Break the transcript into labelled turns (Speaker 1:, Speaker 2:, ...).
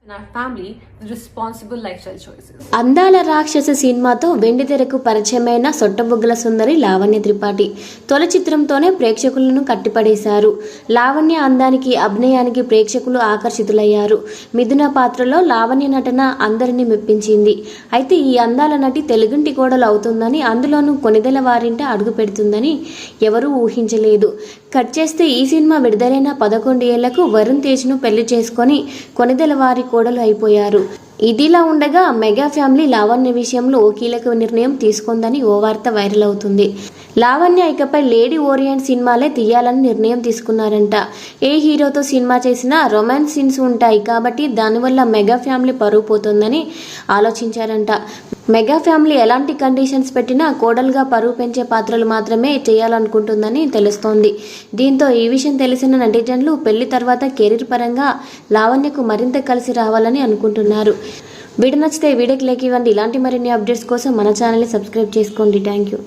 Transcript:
Speaker 1: in our family responsible lifestyle choices.
Speaker 2: అందాల రాక్షస సినిమాతో వెండితెరకు పరిచయమైన సొట్టబుగ్గల సుందరి లావణ్య త్రిపాఠి తొలి చిత్రంతోనే ప్రేక్షకులను కట్టిపడేశారు. లావణ్య అందానికి అభినయానికి ప్రేక్షకులు ఆకర్షితులయ్యారు. మిథున పాత్రలో లావణ్య నటన అందరినీ మెప్పించింది. అయితే ఈ అందాల నటి తెలుగింటి కోడలు అవుతుందని, అందులోనూ కొనిదెల వారింట అడుగు పెడుతుందని ఎవరూ ఊహించలేదు. కట్ చేస్తే ఈ సినిమా విడుదలైన 11 ఏళ్లకు వరుణ్ తేజ్ను పెళ్లి చేసుకొని కొనిదెల వారి కోడలు అయిపోయారు. ఇదిలా ఉండగా మెగా ఫ్యామిలీ లావణ్య విషయంలో ఓ కీలక నిర్ణయం తీసుకుందని ఓ వార్త వైరల్ అవుతుంది. లావణ్య ఇకపై లేడీ ఓరియంట్ సినిమాలే తీయాలని నిర్ణయం తీసుకున్నారంట. ఏ హీరోతో సినిమా చేసినా రొమాన్స్ సీన్స్ ఉంటాయి కాబట్టి దానివల్ల మెగా ఫ్యామిలీ పరువు పోతుందని ఆలోచించారంట. మెగా ఫ్యామిలీ ఎలాంటి కండిషన్స్ పెట్టినా కోడలుగా పరువు పెంచే పాత్రలు మాత్రమే చేయాలనుకుంటుందని తెలుస్తోంది. దీంతో ఈ విషయం తెలిసిన నెటిజన్లు పెళ్లి తర్వాత కెరీర్ పరంగా లావణ్యకు మరింత కలిసి రావాలని అనుకుంటున్నారు. వీడియో నచ్చితే వీడియోకి లైక్ ఇవ్వండి. ఇలాంటి మరిన్ని అప్డేట్స్ కోసం మన ఛానల్ని సబ్స్క్రైబ్ చేసుకోండి. Thank you.